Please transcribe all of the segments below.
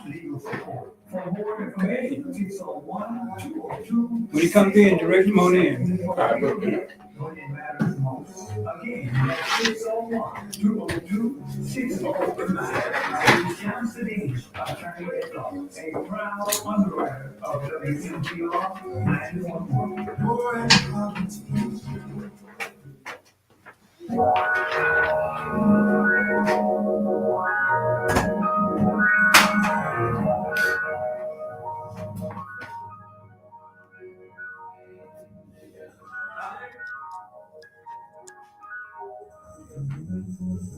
legal support. For more information, please call 1-202. When he comes in, direct him on in. When it matters most. Again, that's 601-202-6009. Sam Sedin, attorney at law, a proud underwriter of WMPR 911.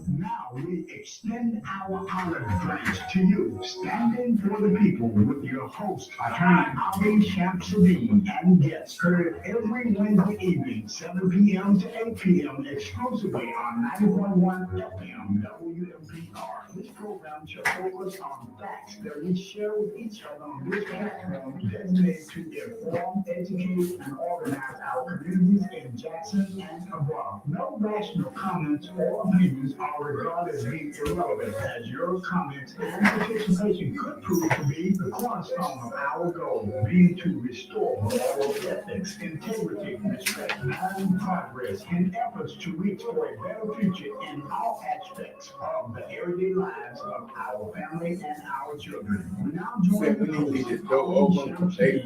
Now we extend our olive branch to you, standing for the people with your host, Attorney Ali Shamsuddin, and guests heard every Wednesday evening, 7 p.m. to 8 p.m. exclusively on 91.1 FM WMPR. This program shall focus on facts that we share with each other on this platform designated to inform, educate, and organize our communities in Jackson and abroad. No rational comments or opinions are regarded as being irrelevant, as your comments and participation could prove to be the cornerstone of our goal, being to restore moral ethics, integrity, respect, and progress in efforts to reach for a better future in all aspects of the everyday lives of our family and our children. We now join the host, Okay.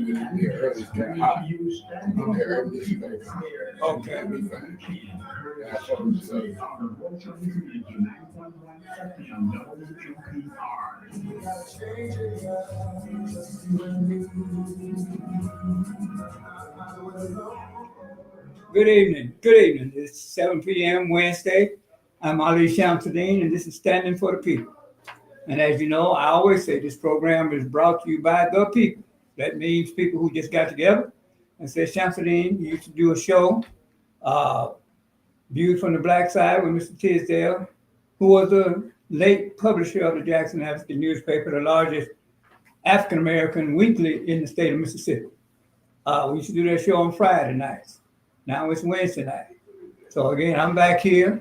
Good evening. Good evening. It's 7 p.m. Wednesday. I'm Ali Shamsuddin, and this is Standing for the People. And as you know, I always say this program is brought to you by the people. That means people who just got together and said, Shamsuddin, you used to do a show, Viewed from the Black Side with Mr. Tisdale, who was the late publisher of the Jackson African newspaper, the largest African-American weekly in the state of Mississippi. We used to do that show on Friday nights. Now it's Wednesday night. So again, I'm back here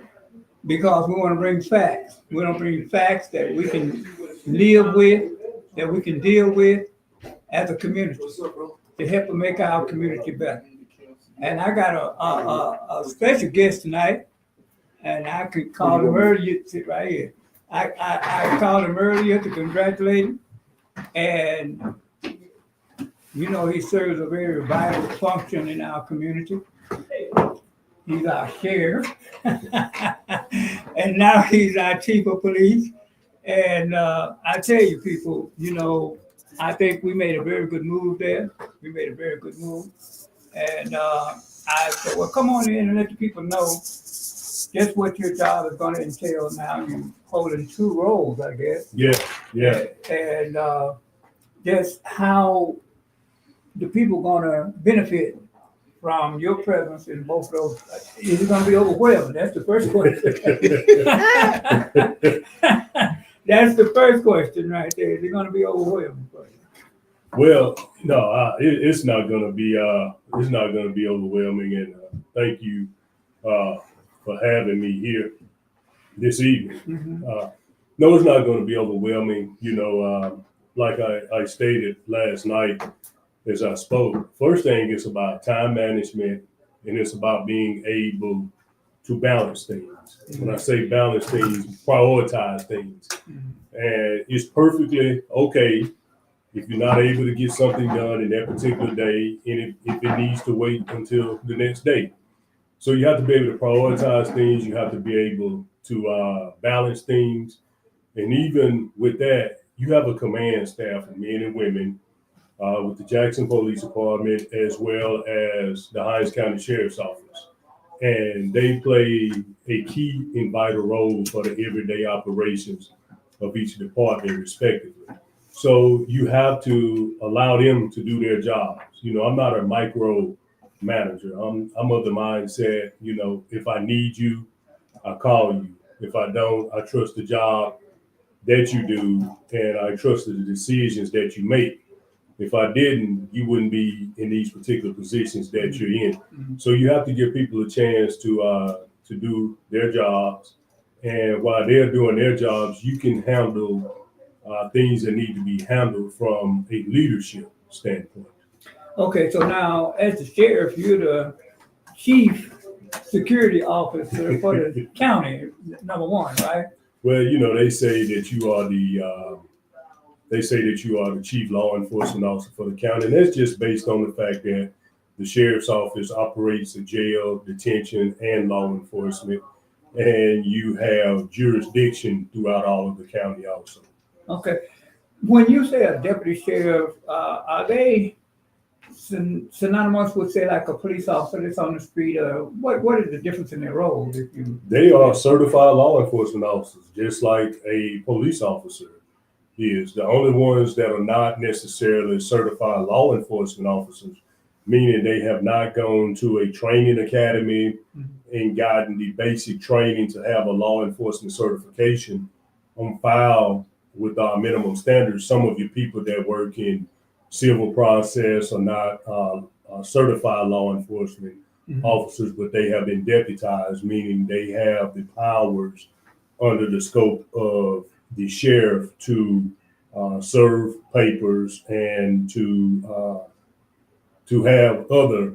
because we want to bring facts. We want to bring facts that we can live with, that we can deal with as a community to help make our community better. And I got a special guest tonight, and I could call him earlier, sit right here. I called him earlier to congratulate him, and you know he serves a very vital function in our community. He's our sheriff, and now he's our chief of police. And I tell you, people, you know, I think we made a very good move there. We made a very good move. And I said, well, come on in and let the people know just what your job is going to entail now. You're holding two roles, I guess. Yeah. And just how the people going to benefit from your presence in both of those. Is it going to be overwhelming? That's the first question. That's the first question right there. Is it going to be overwhelming for you? Well, no, it's not going to be. It's not going to be overwhelming. And thank you for having me here this evening. Mm-hmm. No, it's not going to be overwhelming. You know, like I stated last night as I spoke. First thing is about time management, and it's about being able to balance things. Mm-hmm. When I say balance things, prioritize things, and it's perfectly okay if you're not able to get something done in that particular day, and if it needs to wait until the next day. So you have to be able to prioritize things. You have to be able to balance things. And even with that, you have a command staff of men and women with the Jackson Police Department, as well as the Hinds County Sheriff's Office. And they play a key and vital role for the everyday operations of each department respectively. So you have to allow them to do their jobs. You know, I'm not a micro manager. I'm of the mindset, you know, if I need you, I call you. If I don't, I trust the job that you do, and I trust the decisions that you make. If I didn't, you wouldn't be in these particular positions that you're in. Mm-hmm. So you have to give people a chance to do their jobs. And while they're doing their jobs, you can handle things that need to be handled from a leadership standpoint. Okay, so now as the sheriff, you're the chief security officer for the county, number one, right? Well, they say that you are the chief law enforcement officer for the county, and that's just based on the fact that the sheriff's office operates a jail, detention, and law enforcement, and you have jurisdiction throughout all of the county also. Okay. When you say a deputy sheriff, are they synonymous with, say, like a police officer that's on the street? What is the difference in their roles? They are certified law enforcement officers, just like a police officer is. The only ones that are not necessarily certified law enforcement officers, meaning they have not gone to a training academy and gotten the basic training to have a law enforcement certification on file with our minimum standards. Some of you people that work in civil process are not certified law enforcement officers, but they have been deputized, meaning they have the powers under the scope of the sheriff to serve papers and to have other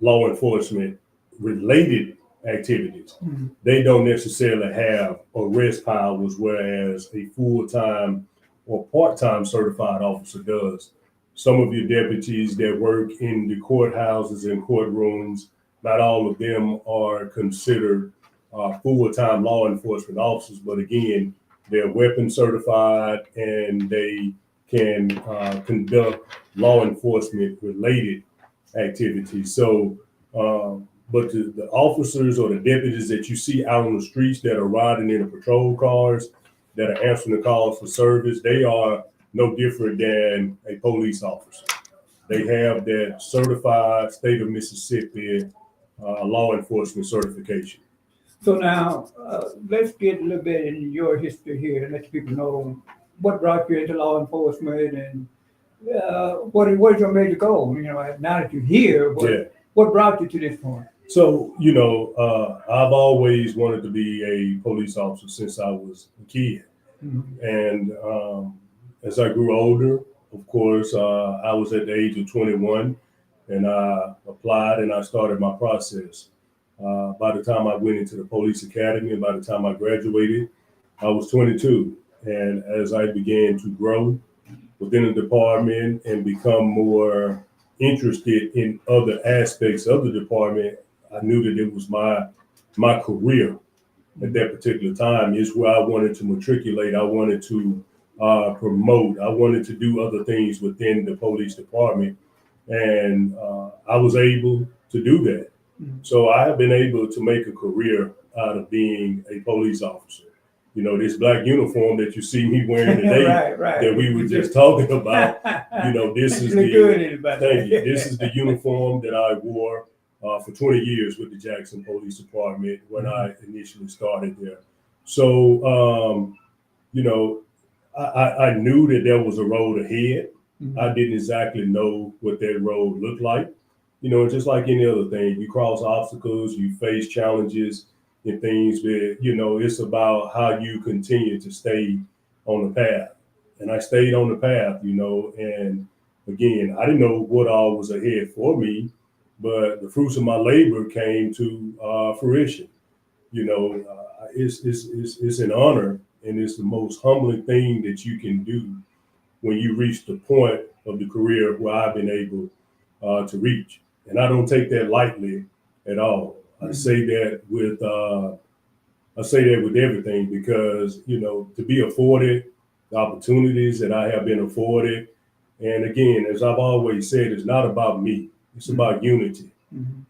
law enforcement related activities. They don't necessarily have arrest powers, whereas a full-time or part-time certified officer does. Some of your deputies that work in the courthouses and courtrooms, not all of them are considered full-time law enforcement officers, but again, they're weapon certified and they can conduct law enforcement related activities. So, but the officers or the deputies that you see out on the streets that are riding in the patrol cars, that are answering the calls for service, they are no different than a police officer. They have that certified state of Mississippi law enforcement certification. So now, let's get a little bit in your history here and let people know what brought you into law enforcement and what is your major goal? Now that you're here, what brought you to this point? So, I've always wanted to be a police officer since I was a kid. And as I grew older, of course, I was at the age of 21 and I applied and I started my process. By the time I went into the police academy and by the time I graduated, I was 22. And as I began to grow within the department and become more interested in other aspects of the department, I knew that it was my career at that particular time is where I wanted to matriculate. I wanted to promote. I wanted to do other things within the police department. And I was able to do that. So I have been able to make a career out of being a police officer. This black uniform that you see me wearing today that we were just talking about, this is this is the uniform that I wore for 20 years with the Jackson Police Department when I initially started there. So, I knew that there was a road ahead. I didn't exactly know what that road looked like. Just like any other thing, you cross obstacles, you face challenges and things, but it's about how you continue to stay on the path. And I stayed on the path, and again, I didn't know what all was ahead for me, but the fruits of my labor came to fruition. It's an honor and it's the most humbling thing that you can do when you reach the point of the career where I've been able to reach. And I don't take that lightly at all. I say that with everything because, to be afforded the opportunities that I have been afforded. And again, as I've always said, it's not about me. It's about unity.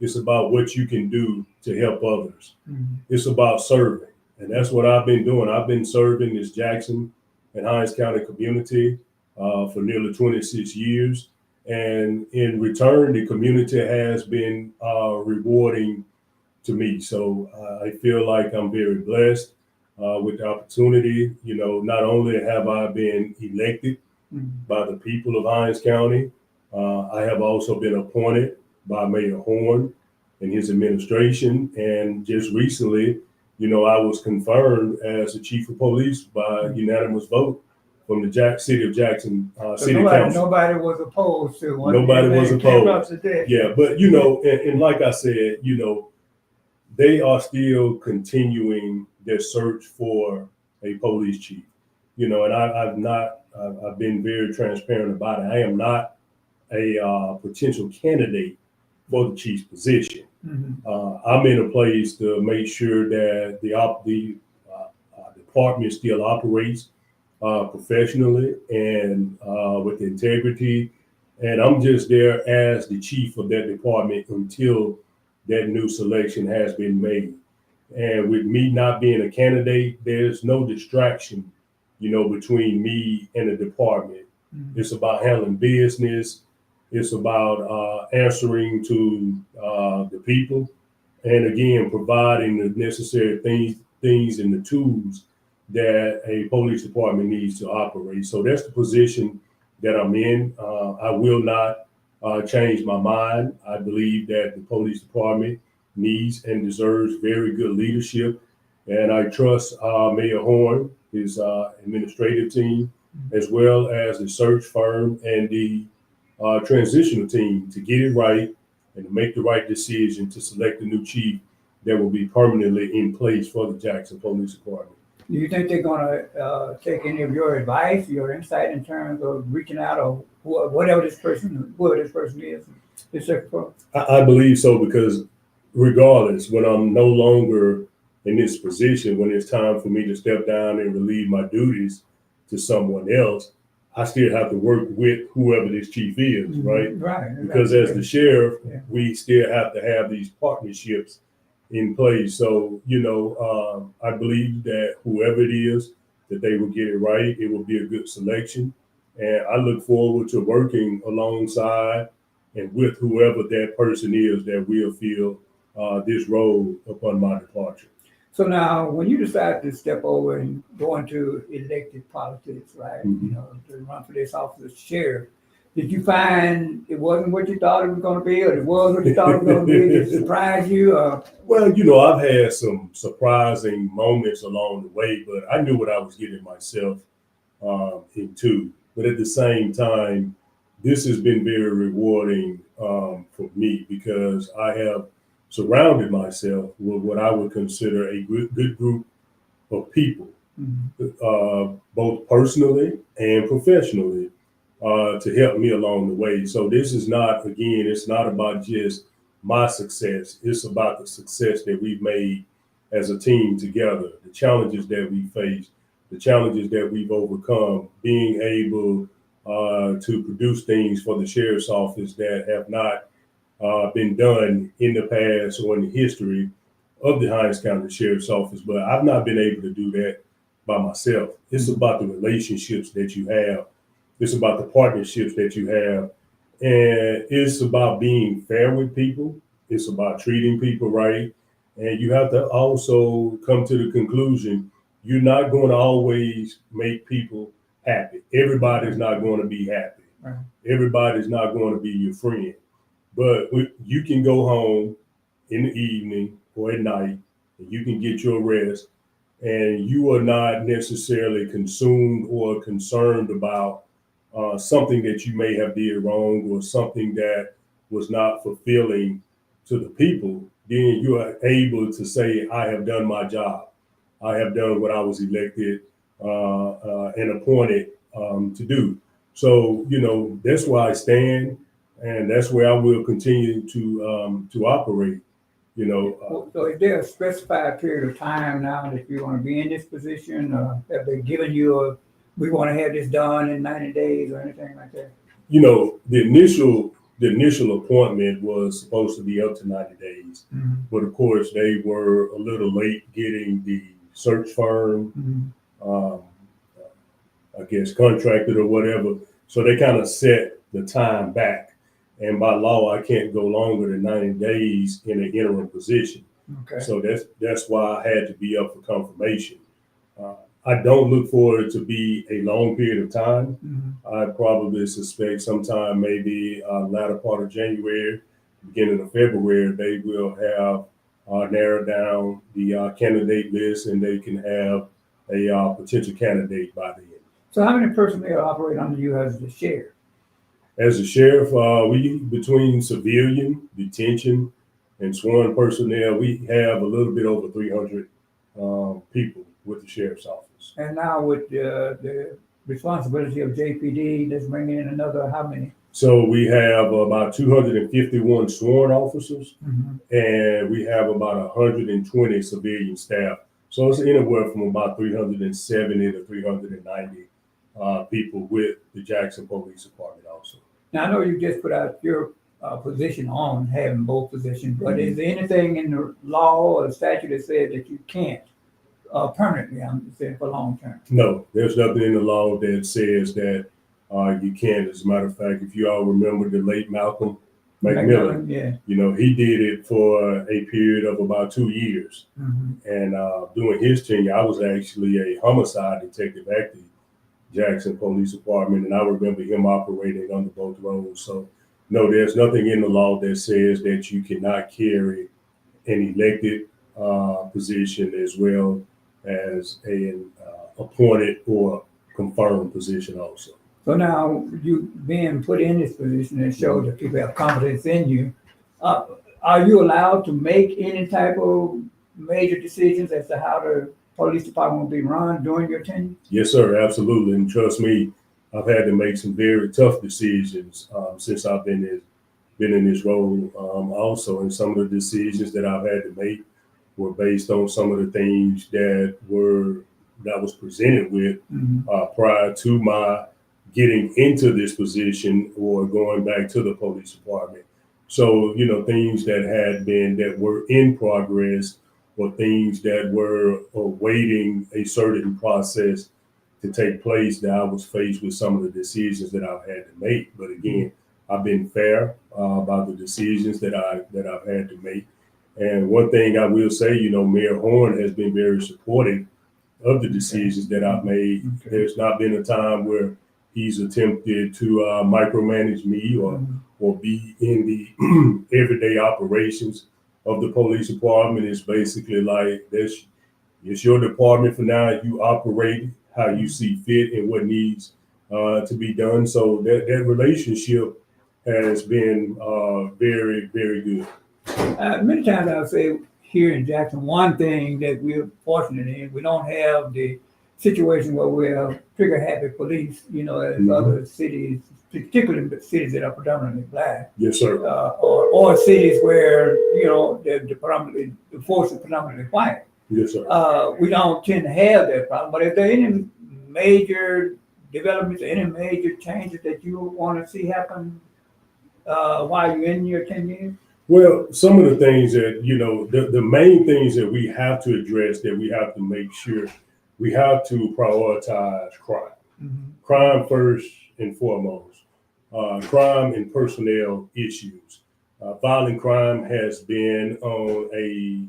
It's about what you can do to help others. It's about serving. And that's what I've been doing. I've been serving this Jackson and Hinds County community for nearly 26 years. And in return, the community has been rewarding to me. So I feel like I'm very blessed with the opportunity. Not only have I been elected by the people of Hinds County, I have also been appointed by Mayor Horn and his administration. And just recently, I was confirmed as the chief of police by unanimous vote from the city of Jackson So City nobody, Council. nobody was opposed to one. Nobody was Everything came opposed. up to that. Yeah, but and like I said, they are still continuing their search for a police chief. And I've been very transparent about it. I am not a potential candidate for the chief's position. I'm in a place to make sure that the department still operates professionally and with integrity. And I'm just there as the chief of that department until that new selection has been made. And with me not being a candidate, there's no distraction, between me and the department. It's about handling business. It's about answering to the people, and again, providing the necessary things and the tools that a police department needs to operate. So that's the position that I'm in. I will not change my mind. I believe that the police department needs and deserves very good leadership. And I trust Mayor Horn, his administrative team, as well as the search firm and the transitional team to get it right and to make the right decision to select a new chief that will be permanently in place for the Jackson Police Department. Do you think they're gonna take any of your advice, your insight in terms of reaching out or whoever this person is? I believe so, because regardless, when I'm no longer in this position, when it's time for me to step down and relieve my duties to someone else, I still have to work with whoever this chief is, right? Right. Because as the sheriff, Yeah. we still have to have these partnerships in place. So, I believe that whoever it is, that they will get it right. It will be a good selection. And I look forward to working alongside and with whoever that person is that will fill this role upon my departure. So now, when you decide to step over and go into elected politics, right, to run for this office of sheriff, did you find it wasn't what you thought it was going to be, or it was what you thought it was going to be? Did it surprise you? Well, I've had some surprising moments along the way, but I knew what I was getting myself into. But at the same time, this has been very rewarding for me, because I have surrounded myself with what I would consider a good group of people, both personally and professionally, to help me along the way. So this is not, again, it's not about just my success. It's about the success that we've made as a team together, the challenges that we faced, the challenges that we've overcome, being able to produce things for the sheriff's office that have not been done in the past or in the history of the Hinds County Sheriff's Office. But I've not been able to do that by myself. It's about the relationships that you have. It's about the partnerships that you have. And it's about being fair with people. It's about treating people right. And you have to also come to the conclusion, you're not going to always make people happy. Everybody's not going to be happy. Right. Everybody's not going to be your friend. But you can go home in the evening or at night, and you can get your rest, and you are not necessarily consumed or concerned about something that you may have did wrong or something that was not fulfilling to the people. Then you are able to say, I have done my job. I have done what I was elected and appointed to do. So, that's where I stand. And that's where I will continue to operate, So is there a specified period of time now that you want to be in this position? Have they given you we want to have this done in 90 days or anything like that? The initial appointment was supposed to be up to 90 days. But of course, they were a little late getting the search firm, I guess, contracted or whatever. So they kind of set the time back. And by law, I can't go longer than 90 days in an interim position. Okay. So that's why I had to be up for confirmation. I don't look for it to be a long period of time. I probably suspect sometime maybe latter part of January, beginning of February, they will have narrowed down the candidate list, and they can have a potential candidate by then. So how many personnel operate under you as the sheriff? As a sheriff, we between civilian, detention, and sworn personnel, we have a little bit over 300 people with the sheriff's office. And now with the responsibility of JPD, let's bring in another how many? So we have about 251 sworn officers, Mhm. and we have about 120 civilian staff. So it's anywhere from about 370 to 390 people with the Jackson Police Department also. Now, I know you just put out your position on having both positions, but is there anything in the law or the statute that says that you can't permanently, I'm saying for long term? No, there's nothing in the law that says that you can't. As a matter of fact, if you all remember the late Malcolm McMillan, Yeah. you know, he did it for a period of about 2 years. Mhm. And during his tenure, I was actually a homicide detective at the Jackson Police Department, and I remember him operating under both roles. So, no, there's nothing in the law that says that you cannot carry an elected position as well as an appointed or confirmed position also. So now you being put in this position, it shows that people have confidence in you. Are you allowed to make any type of major decisions as to how the police department will be run during your tenure? Yes, sir, absolutely. And trust me, I've had to make some very tough decisions since I've been in this role also. And some of the decisions that I've had to make were based on some of the things that was presented with prior to my getting into this position or going back to the police department. So, you know, things that were in progress or things that were awaiting a certain process to take place, that I was faced with some of the decisions that I've had to make. But again, I've been fair about the decisions that I've had to make. And one thing I will say, you know, Mayor Horn has been very supportive of the decisions that I've made. Okay. There's not been a time where he's attempted to micromanage me or be in the everyday operations of the police department. It's basically like it's your department for now. You operate how you see fit and what needs to be done. So that relationship has been very, very good. Many times I'll say here in Jackson, one thing that we're fortunate in, we don't have the situation where we have trigger happy police, you know, as other cities, particularly cities that are predominantly black. Yes, sir. Or cities where, you know, the force is predominantly white. Yes, sir. We don't tend to have that problem, but if there are any major developments, any major changes that you want to see happen while you're in your 10 years? Well, some of the things that, you know, the main things that we have to address, that we have to make sure, we have to prioritize crime. Mm-hmm. Crime first and foremost. Crime and personnel issues. Violent crime has been on a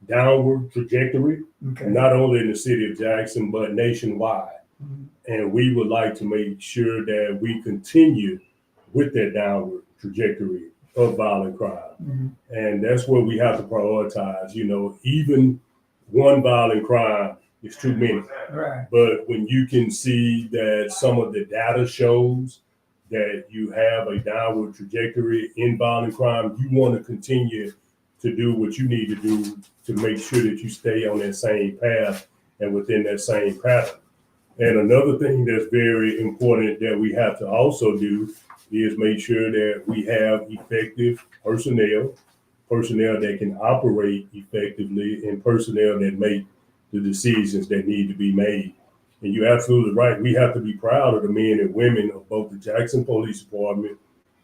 downward trajectory, Okay. not only in the city of Jackson, but nationwide. Mm-hmm. And we would like to make sure that we continue with that downward trajectory of violent crime. Mm-hmm. And that's where we have to prioritize. You know, even one violent crime is too many. Right. But when you can see that some of the data shows that you have a downward trajectory in violent crime, you want to continue to do what you need to do to make sure that you stay on that same path and within that same pattern. And another thing that's very important that we have to also do is make sure that we have effective personnel that can operate effectively, and personnel that make the decisions that need to be made. And you're absolutely right. We have to be proud of the men and women of both the Jackson Police Department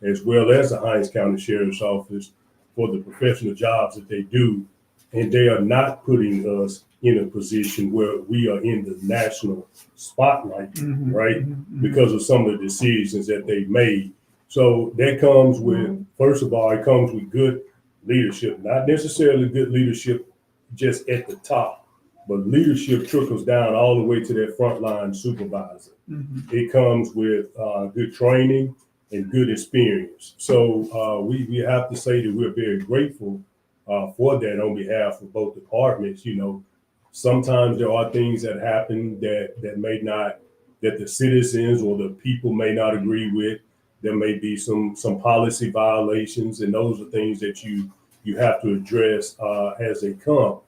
as well as the Hinds County Sheriff's Office for the professional jobs that they do. And they are not putting us in a position where we are in the national spotlight, Mm-hmm. right? Mm-hmm. Because of some of the decisions that they've made. So that comes with, first of all, it comes with good leadership, not necessarily good leadership just at the top, but leadership trickles down all the way to that frontline supervisor. Mm-hmm. It comes with good training and good experience. So we have to say that we're very grateful for that on behalf of both departments. You know, Sometimes there are things that happen that may not, that the citizens or the people may not agree with. There may be some policy violations, and those are things that you have to address as they come.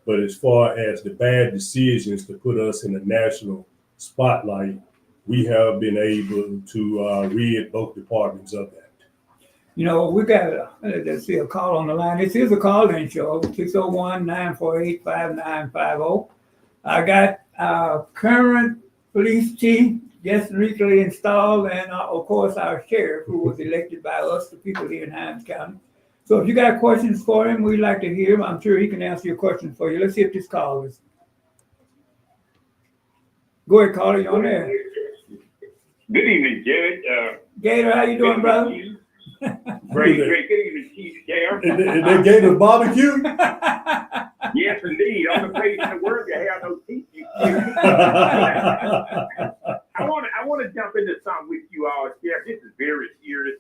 But as far as the bad decisions to put us in a national spotlight, we have been able to rid both departments of that. You know, we got, let's see, a call on the line. This is a call-in show, 601-948-5950. I got our current police chief just recently installed, and of course our sheriff, who was elected by us, the people here in Hinds County. So if you got questions for him, we'd like to hear him. I'm sure he can answer your questions for you. Let's see if this call is. Go ahead, caller, you on there. Good evening, Judge. Gator, how you doing, brother? Great. Good evening, Chief Sheriff. And they gave us barbecue. Yes, indeed. On the place in the world that have no teeth. I want to jump into something with you all, Sheriff. This is very serious.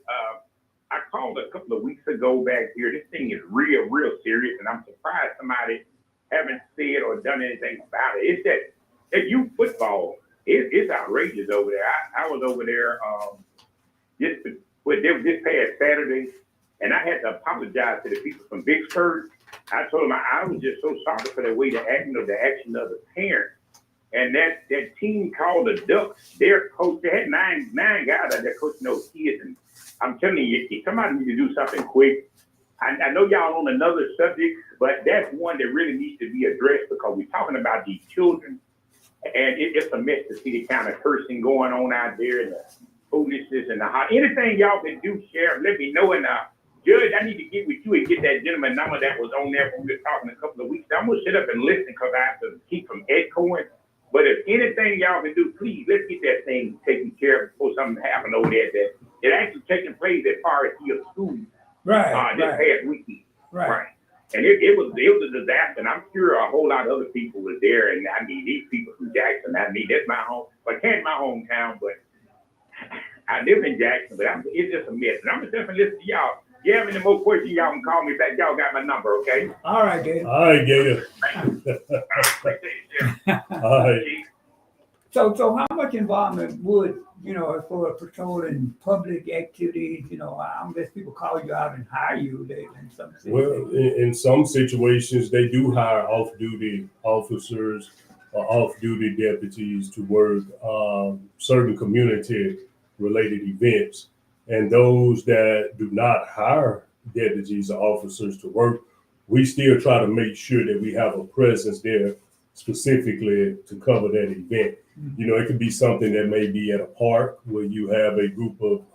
I called a couple of weeks ago back here. This thing is real serious, and I'm surprised somebody haven't said or done anything about it. It's that youth football. It's outrageous over there. I was over there this past Saturday, and I had to apologize to the people from Vicksburg. I told them I was just so sorry for the way the action of the parents. And that team called the Ducks, their coach, they had nine guys out there coaching those kids. And I'm telling you, somebody needs to do something quick. I know y'all on another subject, but that's one that really needs to be addressed because we're talking about these children. And it's a mess to see the kind of cursing going on out there and the foolishness and anything y'all can do, Sheriff, let me know. And Judge, I need to get with you and get that gentleman number that was on there when we were talking a couple of weeks. I'm going to sit up and listen because I have to keep from echoing. But if anything y'all can do, please, let's get that thing taken care of before something happens over there. That it actually taking place as far as your school this past weekend. Right. And it was a disaster. And I'm sure a whole lot of other people were there. And I mean, these people from Jackson, that's my home. Well, can't my hometown, but I live in Jackson, but it's just a mess. And I'm just going to listen to y'all. If you have any more questions, y'all can call me back. Y'all got my number, okay? All right, Gator. All right, Gator. All right. So how much involvement would, for patrolling public activities, unless people call you out and hire you in some situations? Well, in some situations, they do hire off-duty officers or off-duty deputies to work certain community-related events. And those that do not hire deputies or officers to work, we still try to make sure that we have a presence there specifically to cover that event. Mm-hmm. It could be something that may be at a park where you have a group of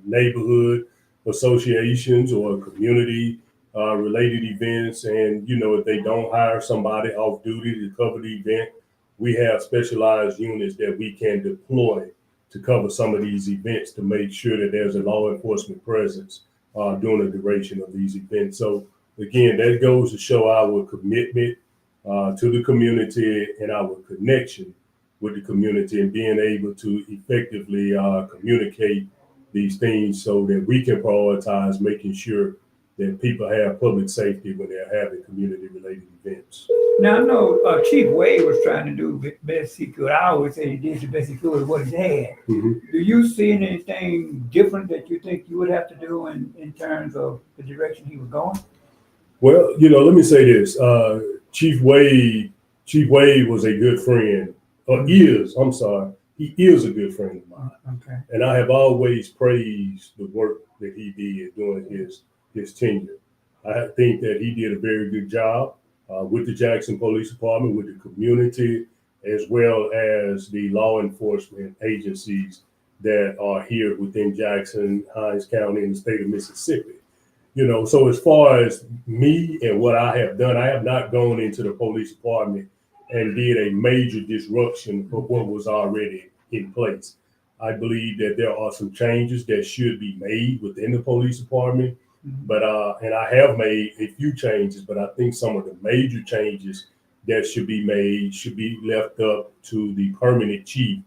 neighborhood associations or community related events. And, if they don't hire somebody off duty to cover the event, we have specialized units that we can deploy to cover some of these events to make sure that there's a law enforcement presence during the duration of these events. So again, that goes to show our commitment to the community and our connection with the community and being able to effectively communicate these things so that we can prioritize making sure that people have public safety when they're having community-related events. Now, I know Chief Wade was trying to do the best he could. I always say he did the best he could with what he had. Mm-hmm. Do you see anything different that you think you would have to do in terms of the direction he was going? Well, let me say this. Chief Wade was a good friend, he is a good friend of mine. Okay. And I have always praised the work that he did during his tenure. I think that he did a very good job with the Jackson Police Department, with the community, as well as the law enforcement agencies that are here within Jackson, Hinds County, and the state of Mississippi. So as far as me and what I have done, I have not gone into the police department and did a major disruption of what was already in place. I believe that there are some changes that should be made within the police department. But and I have made a few changes, but I think some of the major changes that should be made should be left up to the permanent chief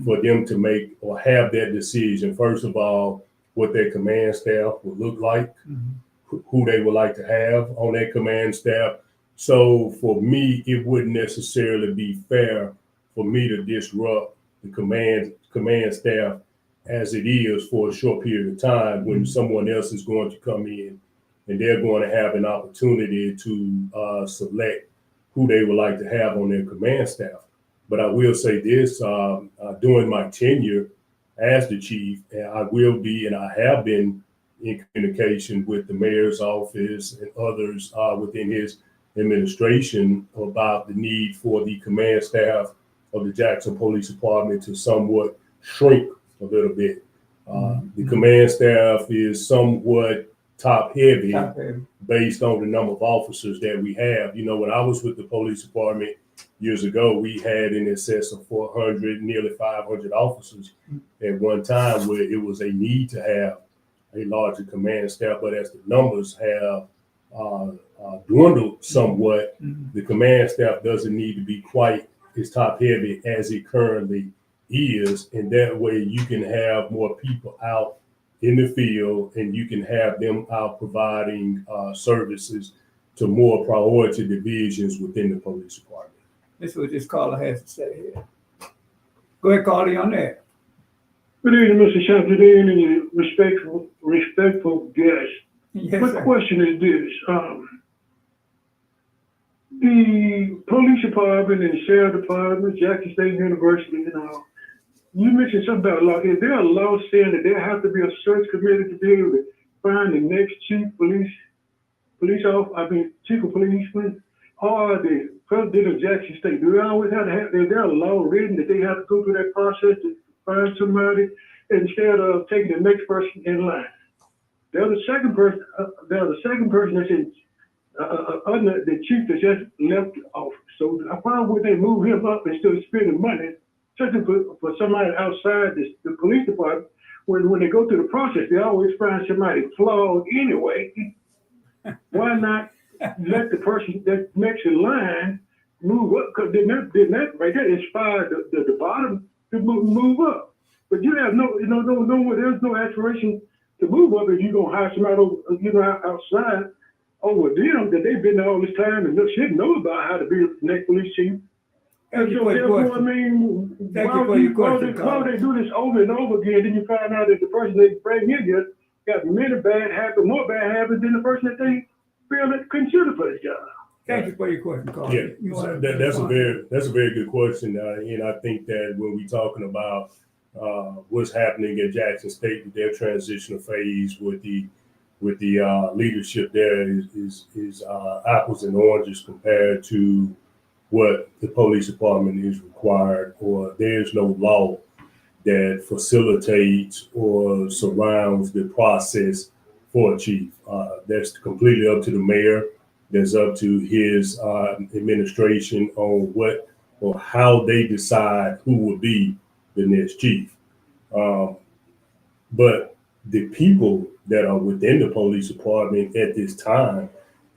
for them to make or have that decision. First of all, what their command staff would look like, who they would like to have on their command staff, So for me, it wouldn't necessarily be fair for me to disrupt the command staff as it is for a short period of time when someone else is going to come in and they're going to have an opportunity to select who they would like to have on their command staff. But I will say this, during my tenure as the chief, and I will be, and I have been in communication with the mayor's office and others within his administration about the need for the command staff of the Jackson Police Department to somewhat shrink a little bit. The command staff is somewhat top heavy based on the number of officers that we have. You know, when I was with the police department years ago, we had in excess of 400, nearly 500 officers at one time, where it was a need to have a larger command staff. But as the numbers have dwindled somewhat, the command staff doesn't need to be quite as top heavy as it currently is. And that way you can have more people out in the field and you can have them out providing services to more priority divisions within the police department. This is what this caller has to say here. Go ahead, Carly, on that. Good evening, Mr. Chaplain, and your respectful guest. Yes, My sir. question is this. The police department and sheriff department, Jackson State University, you mentioned something about law. Is there a law saying that there has to be a search committee to be able to find the next chief of policeman, or the president of Jackson State? Do they always have to have, is there a law written that they have to go through that process to find somebody instead of taking the next person in line? There's a second person that's in under the chief that just left the office. So why would they move him up instead of spending money searching for somebody outside the police department? When they go through the process, they always find somebody flawed anyway. Why not let the person that next in line move up? Because then that right there inspired the bottom to move up. But you have there's no aspiration to move up if you're gonna hire somebody over, outside over them that they've been there all this time and should know about how to be the next police chief. And so therefore, I mean, why would they do this over and over again? Then you find out that the person they bring in here got many bad habits, more bad habits than the person that they feel that consider for this job. Thank you for your question, Carl. Yeah, that's a very good question, and I think that when we're talking about what's happening at Jackson State with their transitional phase with the leadership there is apples and oranges compared to what the police department is required, or there's no law that facilitates or surrounds the process for a chief. That's completely up to the mayor. That's up to his administration on what or how they decide who will be the next chief. But the people that are within the police department at this time,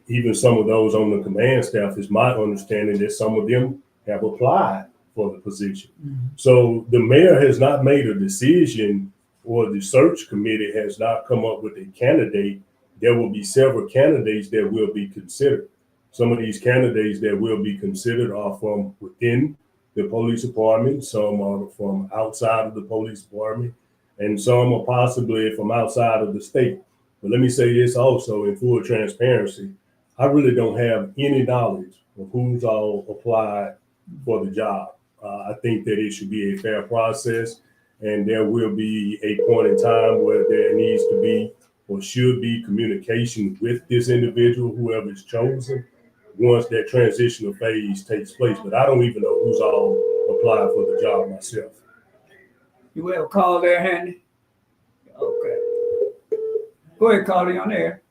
even some of those on the command staff, is my understanding that some of them have applied for the position. So the mayor has not made a decision, or the search committee has not come up with a candidate. There will be several candidates that will be considered. Some of these candidates that will be considered are from within the police department, some are from outside of the police department, and some are possibly from outside of the state. But let me say this also in full transparency. I really don't have any knowledge of who's all applied for the job. I think that it should be a fair process, and there will be a point in time where there needs to be or should be communication with this individual, whoever is chosen, once that transitional phase takes place. But I don't even know who's all applied for the job myself. You have a call there, Handy? Okay. Go ahead, Carly, on there.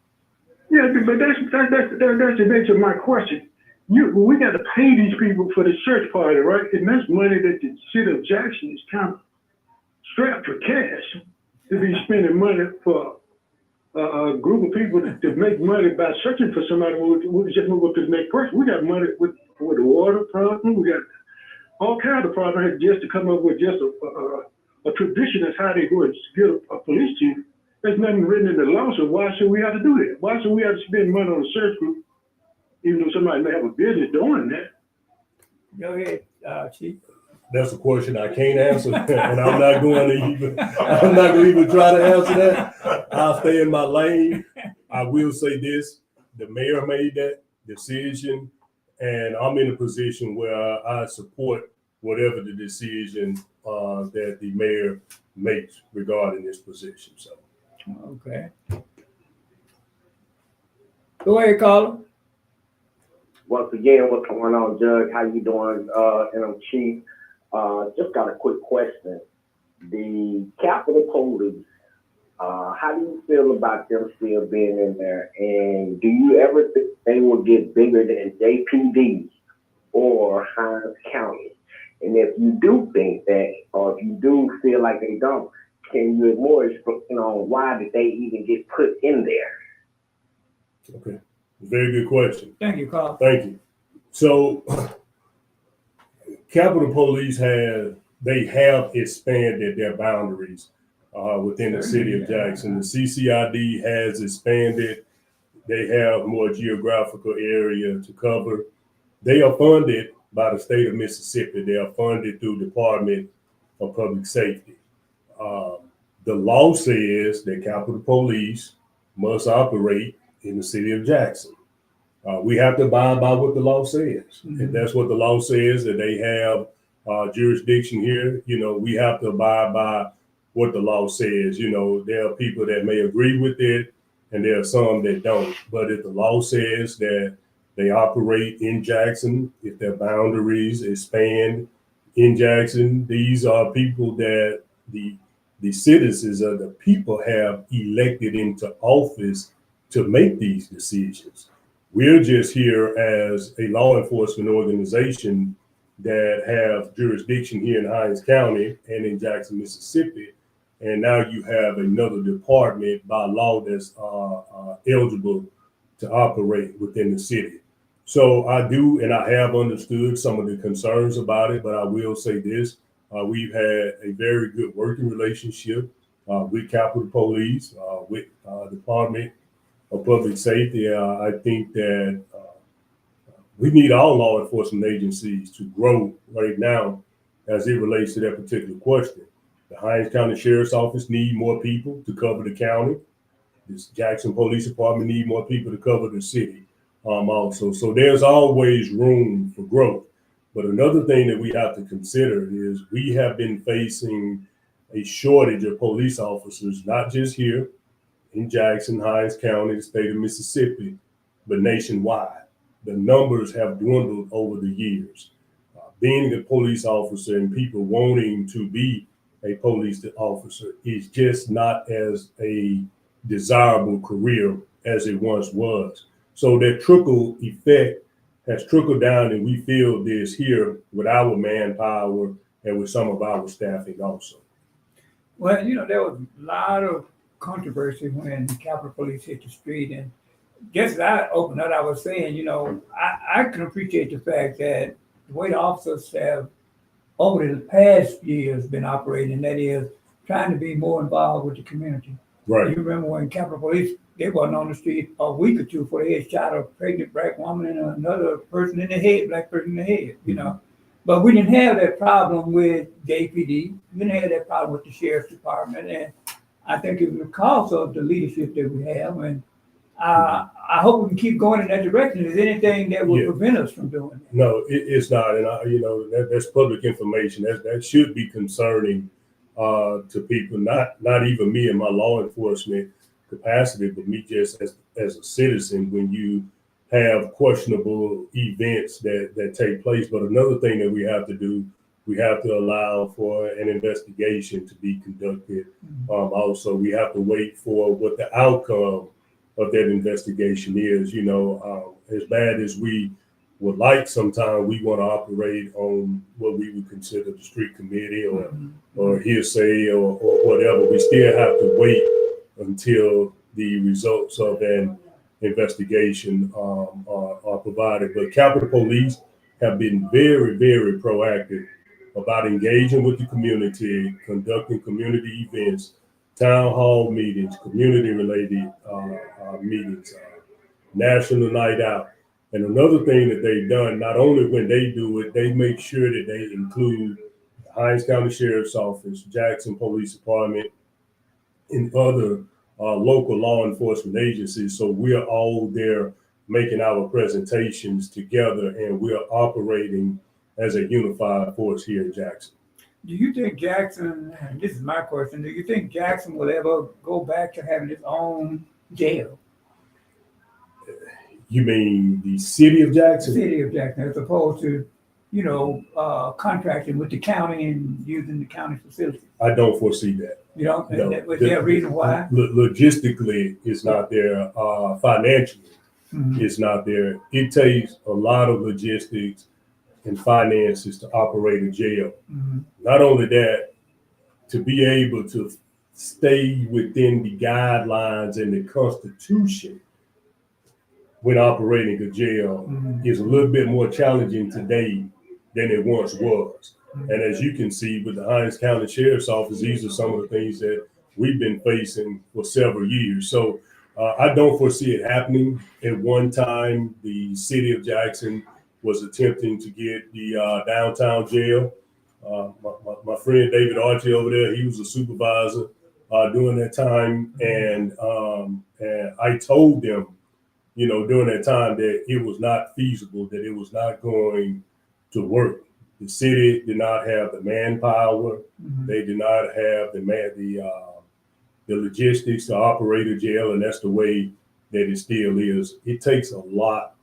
Yeah, but that's the nature of my question. We got to pay these people for the search party, right? And that's money that the city of Jackson is kind of strapped for cash to be spending money for a group of people to make money by searching for somebody. We just move up to the next person. We got money with the water problem. We got all kinds of problems just to come up with just a tradition. That's how they go and get a police chief. There's nothing written in the law, so why should we have to do that? Why should we have to spend money on a search group even though somebody may have a business doing that. Go ahead, Chief. That's a question I can't answer, and I'm not going to even try to answer that. I'll stay in my lane. I will say this: the mayor made that decision, and I'm in a position where I support whatever the decision that the mayor makes regarding this position. So, Okay. Go ahead, Carla. Once again, what's going on, Judge? How you doing? And I'm Chief. Just got a quick question. The Capitol Police, how do you feel about them still being in there? And do you ever think they will get bigger than JPD or Hinds County? And if you do think that, or if you do feel like they don't, can you more explain on why did they even get put in there? okay, very good question. Thank you, Carla. Thank you. So, Capitol Police have expanded their boundaries within the city of Jackson. The CCID has expanded. They have more geographical area to cover. They are funded by the state of Mississippi. They are funded through Department of Public Safety. The law says that Capitol Police must operate in the city of Jackson. We have to abide by what the law says. If that's what the law says, that they have jurisdiction here, we have to abide by what the law says. There are people that may agree with it, and there are some that don't. But if the law says that they operate in Jackson, if their boundaries expand in Jackson, these are people that the citizens of the people have elected into office to make these decisions. We're just here as a law enforcement organization that have jurisdiction here in Hinds County and in Jackson, Mississippi. And now you have another department by law that's eligible to operate within the city. So I do, and I have understood some of the concerns about it, but I will say this. We've had a very good working relationship with Capitol Police, with Department of Public Safety. I think that we need all law enforcement agencies to grow right now as it relates to that particular question. The Hinds County Sheriff's Office need more people to cover the county. This Jackson Police Department need more people to cover the city also. So there's always room for growth. But another thing that we have to consider is we have been facing a shortage of police officers, not just here in Jackson, Hinds County, the state of Mississippi, but nationwide. The numbers have dwindled over the years. Being a police officer and people wanting to be a police officer is just not as a desirable career as it once was. So that trickle effect has trickled down, and we feel this here with our manpower and with some of our staffing also. Well, there was a lot of controversy when the Capitol Police hit the street, and just as I opened up, I was saying, I can appreciate the fact that the way the officers have over the past years been operating, that is trying to be more involved with the community. Right. You remember when Capitol Police, they wasn't on the street a week or two before they had shot a pregnant black woman and another person in the head, black person in the head, But we didn't have that problem with JPD. We didn't have that problem with the Sheriff's Department. And I think it was because of the leadership that we have. And I hope we can keep going in that direction. Is there anything that will prevent us from doing that? No, it's not. And that's public information. That should be concerning to people, not even me in my law enforcement capacity, but me just as a citizen when you have questionable events that take place. But another thing that we have to do, we have to allow for an investigation to be conducted. Also, we have to wait for what the outcome of that investigation is. As bad as we would like, sometimes we want to operate on what we would consider the street committee or hearsay or whatever. We still have to wait until the results of an investigation are provided. But Capitol Police have been very, very proactive about engaging with the community, conducting community events, town hall meetings, community-related meetings, National Night Out. And another thing that they've done, not only when they do it, they make sure that they include the Hinds County Sheriff's Office, Jackson Police Department, and other local law enforcement agencies. So we are all there making our presentations together, and we are operating as a unified force here in Jackson. Do you think Jackson, and this is my question, do you think Jackson will ever go back to having its own jail? You mean the city of Jackson? City of Jackson, as opposed to, contracting with the county and using the county facilities? I don't foresee that. You know, No. was there a reason why? Logistically, it's not there. Financially, Mhm. it's not there. It takes a lot of logistics and finances to operate a jail. Mhm. Not only that, to be able to stay within the guidelines and the Constitution when operating a jail Mhm. is a little bit more challenging today than it once was. And as you can see with the Hinds County Sheriff's Office, these are some of the things that we've been facing for several years. So I don't foresee it happening. At one time, the city of Jackson was attempting to get the downtown jail. My friend David Archie over there, he was a supervisor during that time. And I told them, during that time that it was not feasible, that it was not going to work. The city did not have the manpower. Mhm. They did not have the logistics to operate a jail, and that's the way that it still is. It takes a lot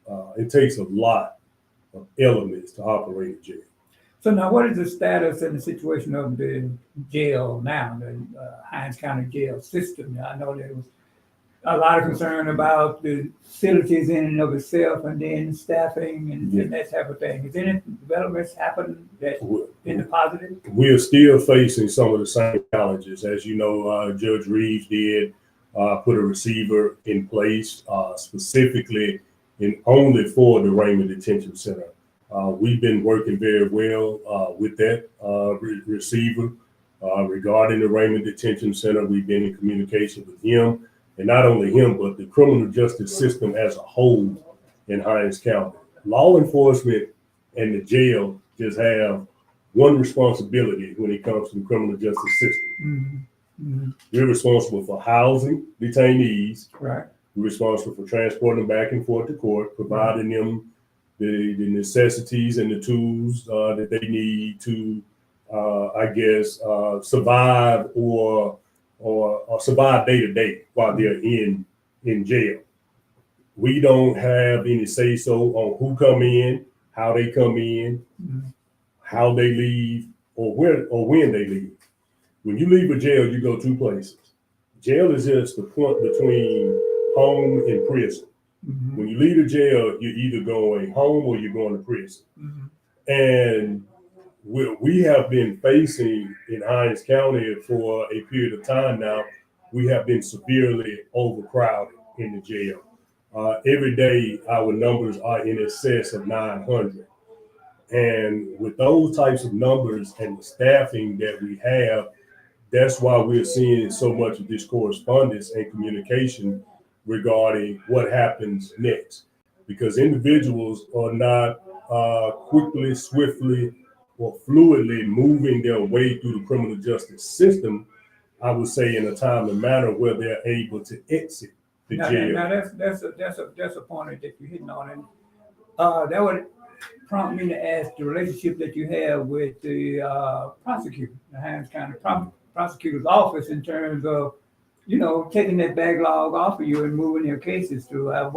of elements to operate a jail. So now, what is the status and the situation of the jail now, the Hinds County jail system? I know there was a lot of concern about the facilities in and of itself, and then staffing and that type of thing. Has any developments happened that in the positive? We are still facing some of the same challenges. As you know, Judge Reeves did put a receiver in place specifically and only for the Raymond Detention Center. We've been working very well with that receiver regarding the Raymond Detention Center. We've been in communication with him, and not only him, but the criminal justice system as a whole in Hinds County. Law enforcement and the jail just have one responsibility when it comes to the criminal justice system. Mm-hmm. Mm-hmm. We're responsible for housing detainees. Right. We're responsible for transporting them back and forth to court, providing them the necessities and the tools that they need to, survive or survive day to day while they're in jail. We don't have any say so on who come in, how they come in, Mm-hmm. how they leave, or when they leave. When you leave a jail, you go two places. Jail is just the point between home and prison. Mm-hmm. When you leave the jail, you're either going home or you're going to prison. Mm-hmm. And we have been facing in Hinds County for a period of time now, we have been severely overcrowded in the jail. Every day, our numbers are in excess of 900. And with those types of numbers and the staffing that we have, that's why we're seeing so much of this correspondence and communication regarding what happens next. Because individuals are not quickly, swiftly, or fluidly moving their way through the criminal justice system, I would say in a timely manner where they're able to exit the jail. Now that's a point that you're hitting on, and that would prompt me to ask the relationship that you have with the prosecutor, the Hinds County prosecutor's office, in terms of taking that backlog off of you and moving your cases through. How's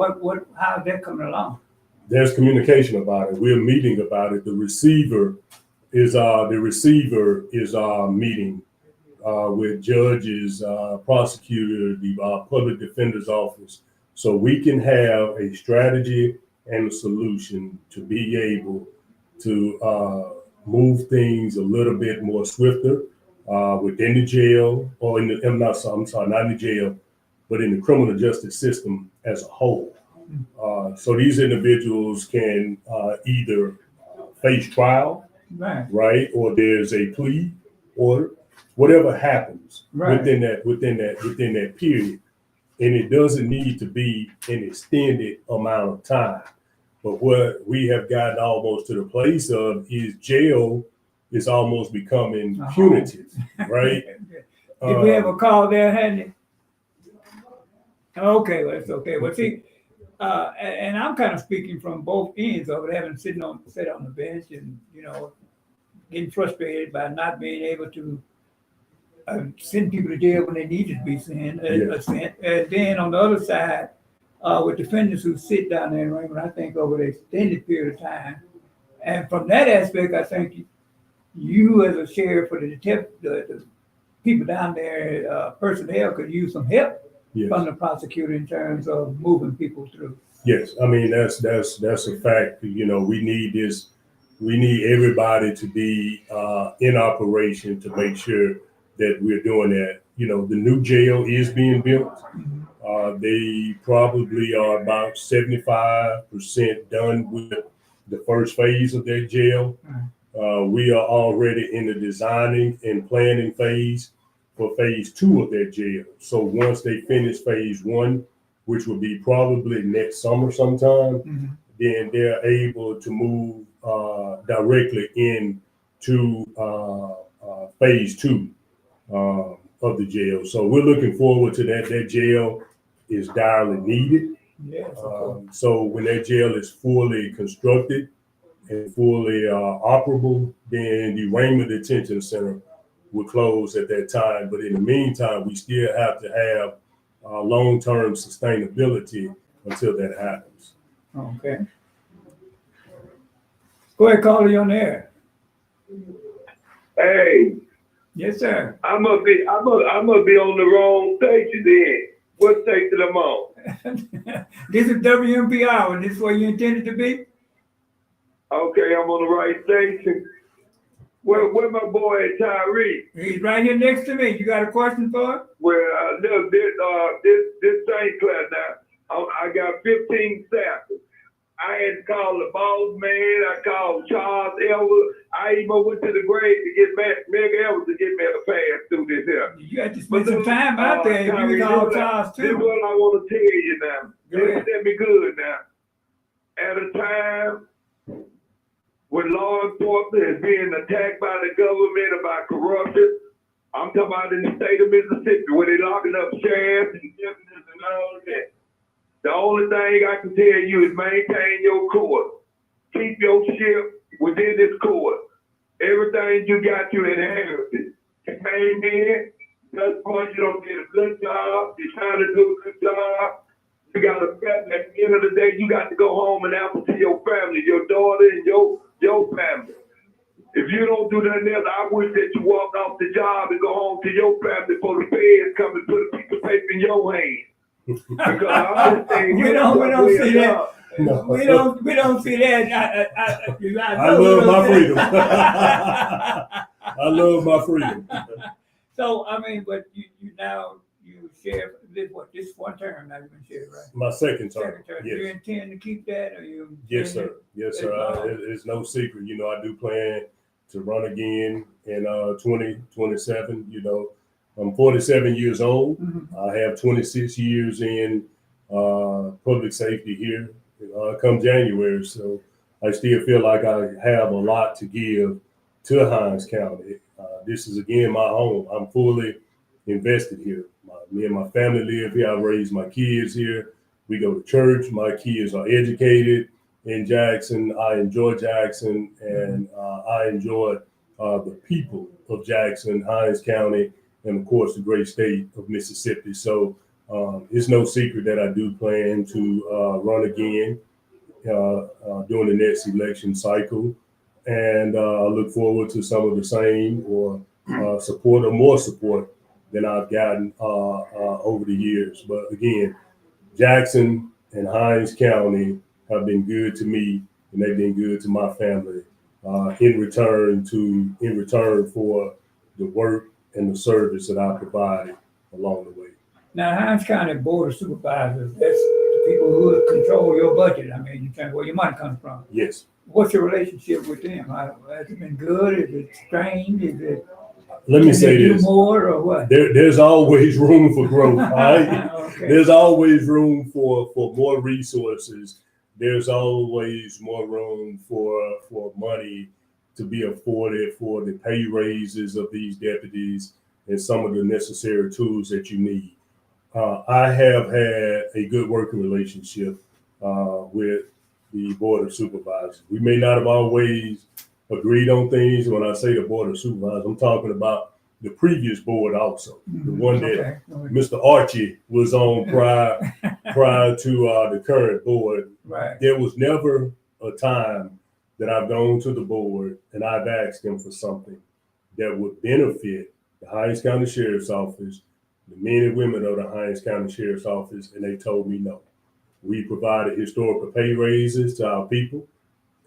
that coming along? There's communication about it. We're meeting about it. The receiver is meeting with judges, prosecutor, the public defender's office, so we can have a strategy and a solution to be able to move things a little bit more swifter within the jail, or not in the jail, but in the criminal justice system as a whole. So these individuals can either face trial, right, or there's a plea order, whatever happens within that period. and it doesn't need to be an extended amount of time. But what we have gotten almost to the place of is jail is almost becoming punitive, right? Did we have a call there, hadn't it? Okay, well, it's okay. Well, see, and I'm kind of speaking from both ends of it, having sat on the bench and, getting frustrated by not being able to send people to jail when they needed to be sent. And then on the other side, with defendants who sit down there in Raymond, I think over an extended period of time. And from that aspect, I think you as a sheriff for the people down there, personnel could use some help from the prosecutor in terms of moving people through. Yes, I mean that's a fact. We need this. We need everybody to be in operation to make sure that we're doing that. The new jail is being built. They probably are about 75% done with the first phase of that jail. We are already in the designing and planning phase for phase 2 of that jail. So once they finish phase 1, which will be probably next summer sometime, then they're able to move directly into phase 2 of the jail. So we're looking forward to that. That jail is direly needed. Yes, So when that jail is fully constructed and fully operable, then the Raymond Detention Center will close at that time. But in the meantime, we still have to have long-term sustainability until that happens. Okay. Go ahead, caller, you on the air. Hey, Yes, sir. I must be on the wrong station then. What station I'm on? This is WMPR, and this is where you intended to be? Okay, I'm on the right station. Where my boy Tyree? He's right here next to me. You got a question for him? Well, look, this St. Clair now. I got 15 samples. I had to call the boss man. I called Charles Elwood. I even went to the grave to get Meg Elwood to get me a pass through this here. You got to spend some time out there if you call Charles This is too. what I want to tell you now. Go ahead. Listen me good now. At a time when law enforcement is being attacked by the government about corruption, I'm talking about in the state of Mississippi where they locking up sheriffs and deputies and all of that. The only thing I can tell you is maintain your course. Keep your ship within this course. Everything you got, you inherited. You came in, just because you don't get a good job, you're trying to do a good job. You got to, at the end of the day, you got to go home and answer to your family, your daughter and your family. If you don't do nothing else, I wish that you walked off the job and go home to your family before the feds come and put a piece of paper in your hand. Because I'm just saying, We don't see that. No. We don't see that. I love my freedom. I love my freedom. So I mean, but you share this one term now you've been sharing, right? My second term. Second term. Do you Yes. intend to keep that, or you? Yes, sir. Yes, sir. It's no secret. I do plan to run again in 2027. I'm 47 years old. I have 26 years in public safety here come January. So I still feel like I have a lot to give to Hinds County. This is, again, my home. I'm fully invested here. Me and my family live here. I raised my kids here. We go to church. My kids are educated in Jackson. I enjoy Jackson, and I enjoy the people of Jackson, Hinds County, and of course the great state of Mississippi. So it's no secret that I do plan to run again during the next election cycle. And I look forward to some of the same or support or more support than I've gotten over the years. But again, Jackson and Hinds County have been good to me, and they've been good to my family in return for the work and the service that I provided along the way. Now, Hinds County Board of Supervisors, that's the people who control your budget. I mean, in terms of where your money comes from. Yes. What's your relationship with them? Has it been good? Is it strained? Is it let me Can say they do this. more or what? There's always room for growth, all right? Okay. There's always room for more resources. There's always more room for money to be afforded for the pay raises of these deputies and some of the necessary tools that you need. I have had a good working relationship with the Board of Supervisors. We may not have always agreed on things. When I say the Board of Supervisors, I'm talking about the previous board also, the one that Okay. Mr. Archie was on prior to the current board. Right. There was never a time that I've gone to the board and I've asked them for something that would benefit the Hinds County Sheriff's Office, the men and women of the Hinds County Sheriff's Office, and they told me no. We provided historical pay raises to our people.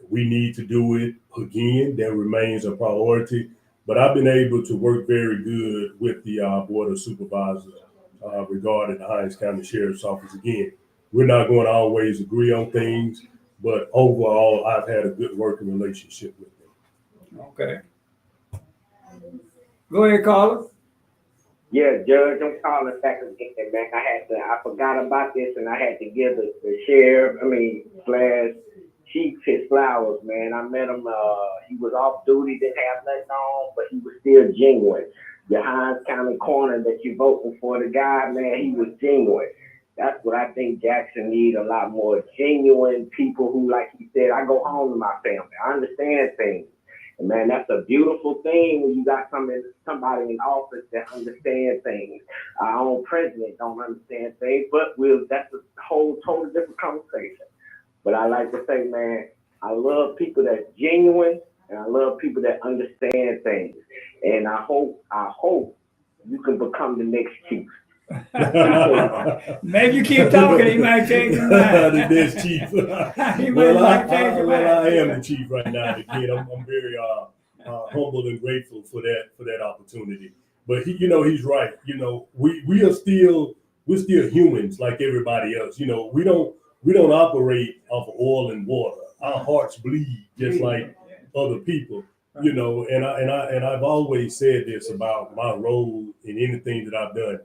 We need to do it again. That remains a priority. But I've been able to work very good with the Board of Supervisors regarding the Hinds County Sheriff's Office. Again, we're not going to always agree on things, but overall, I've had a good working relationship with them. Okay. Go ahead, Carla. Yeah, Judge, I'm calling back again, man. I forgot about this, and I had to give the sheriff, / chief his flowers, man. I met him, he was off duty, didn't have nothing on, but he was still genuine. The Hinds County corner that you voting for, the guy, man, he was genuine. That's what I think Jackson need, a lot more genuine people who, like he said, I go home to my family. I understand things. And man, that's a beautiful thing when you got somebody in office that understands things. Our own president don't understand things, but that's a whole totally different conversation. But I like to say, man, I love people that's genuine, and I love people that understand things. And I hope you can become the next chief. Maybe you keep talking, he might change his mind. The next chief. He might Well, like change his mind. I am the chief right now. Again, I'm very humble and grateful for that opportunity. But he's right. We're still humans like everybody else. We don't operate off of oil and water. Our hearts bleed just like other people. And I've always said this about my role in anything that I've done.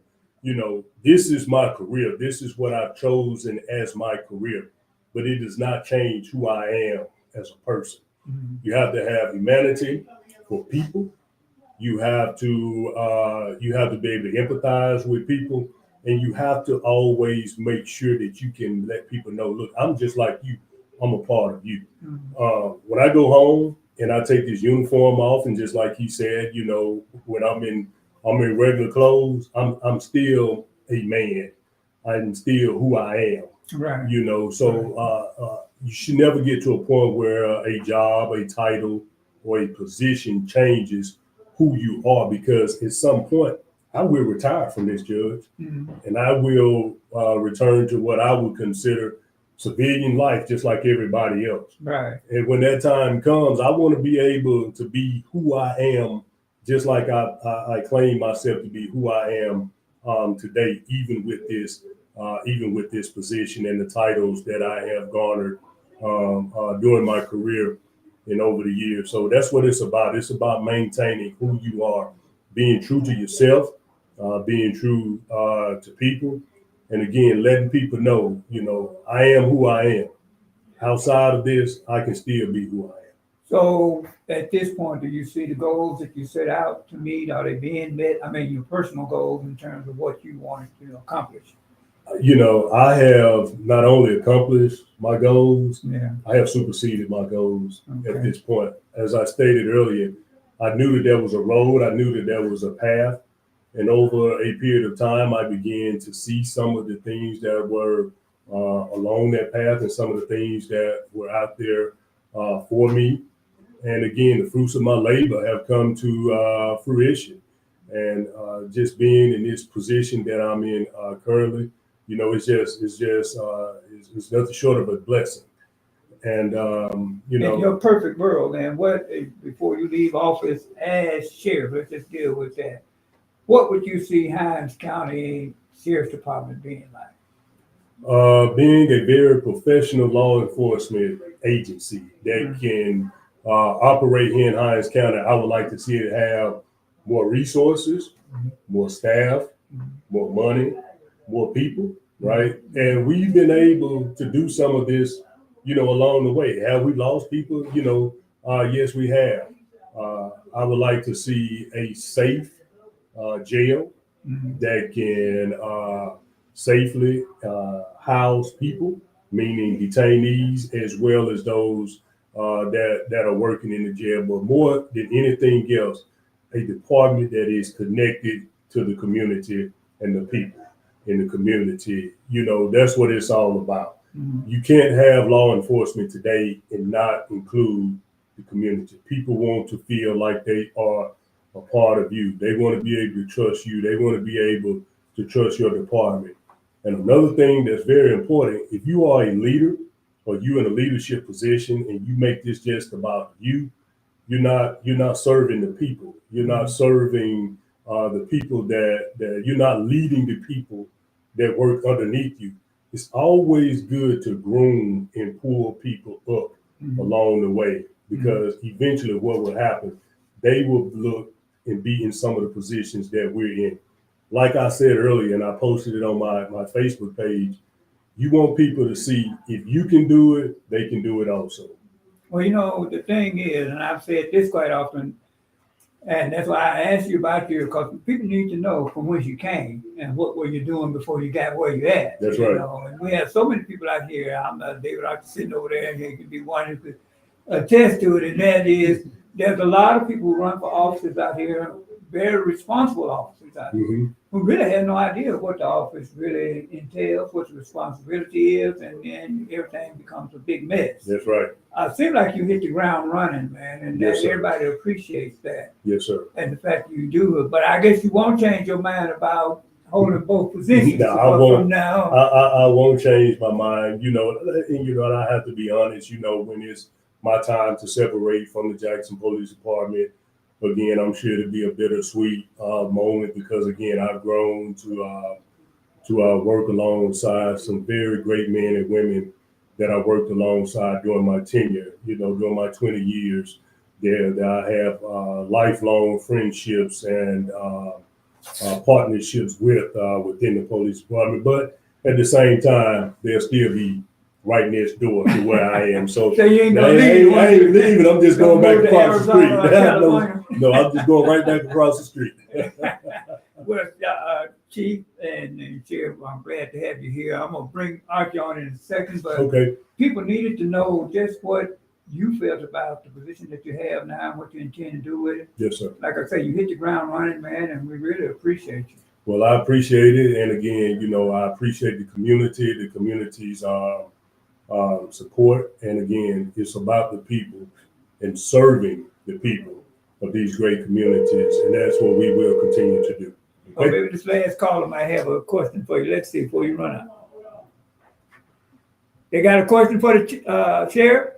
This is my career. This is what I've chosen as my career, but it does not change who I am as a person. Mm-hmm. You have to have humanity for people. You have to be able to empathize with people, and you have to always make sure that you can let people know, look, I'm just like you. I'm a part of you. Mm-hmm. When I go home and I take this uniform off, and just like he said, when I'm in regular clothes, I'm still a man. I'm still who I am. Right. So you should never get to a point where a job, a title, or a position changes who you are, because at some point I will retire from this, Judge, Mm-hmm. and I will return to what I would consider civilian life, just like everybody else. Right. And when that time comes, I want to be able to be who I am, just like I claim myself to be who I am today, even with this position and the titles that I have garnered during my career and over the years. So that's what it's about. It's about maintaining who you are, being true to yourself, being true to people, and again, letting people know, I am who I am. Outside of this, I can still be who I am. So at this point, do you see the goals that you set out to meet? Are they being met? I mean, your personal goals in terms of what you wanted to accomplish. I have not only accomplished my goals, Yeah. I have superseded my goals Okay. at this point. As I stated earlier, I knew that there was a road. I knew that there was a path. And over a period of time, I began to see some of the things that were along that path and some of the things that were out there for me. And again, the fruits of my labor have come to fruition. And just being in this position that I'm in currently, it's nothing short of a blessing. And In your perfect world, then, before you leave office as sheriff, let's just deal with that. What would you see Hinds County Sheriff's Department being like? Being a very professional law enforcement agency that can operate here in Hinds County, I would like to see it have more resources, more staff, more money, more people, right? And we've been able to do some of this, along the way. Have we lost people? Yes, we have. I would like to see a safe jail that can safely house people, meaning detainees as well as those that are working in the jail. But more than anything else, a department that is connected to the community and the people in the community. That's what it's all about. You can't have law enforcement today and not include the community. People want to feel like they are a part of you. They want to be able to trust you. They want to be able to trust your department. And another thing that's very important, if you are a leader or you in a leadership position and you make this just about you, you're not serving the people. You're not serving the people that you're not leading the people that work underneath you. It's always good to groom and pull people up along the way, because eventually what will happen, they will look and be in some of the positions that we're in. Like I said earlier, and I posted it on my Facebook page, you want people to see if you can do it, they can do it also. Well, the thing is, and I've said this quite often, and that's why I asked you about you, because people need to know from whence you came and what were you doing before you got where you're at. That's right. And we have so many people out here. I'm David Archer sitting over there, and he can be one who could attest to it, and that is there's a lot of people who run for offices out here, very responsible officers out here, who really have no idea what the office really entails, what the responsibility is, and then everything becomes a big mess. That's right. It seems like you hit the ground running, man, and Yes, sir. everybody appreciates that. Yes, sir. And the fact you do it. But I guess you won't change your mind about holding both positions. No, I won't. From now on. I won't change my mind. And I have to be honest. When it's my time to separate from the Jackson Police Department, again, I'm sure it'll be a bittersweet moment, because again, I've grown to work alongside some very great men and women that I worked alongside during my tenure. During my 20 years there, that I have lifelong friendships and partnerships with within the police department. But at the same time, they'll still be right next door to where I am. So So you ain't gonna I leave. ain't leaving. I'm just going back Go to across the Arizona or street. California. No, I'm just going right back across the street. Well, Chief and Sheriff, I'm glad to have you here. I'm gonna bring Archie on in a second, but Okay. people needed to know just what you felt about the position that you have now and what you intend to do with it. Yes, sir. Like I say, you hit the ground running, man, and we really appreciate you. Well, I appreciate it. And again, I appreciate the community's support. And again, it's about the people and serving the people of these great communities. And that's what we will continue to do. Oh, maybe this last caller might have a question for you. Let's see before you run out. They got a question for the sheriff?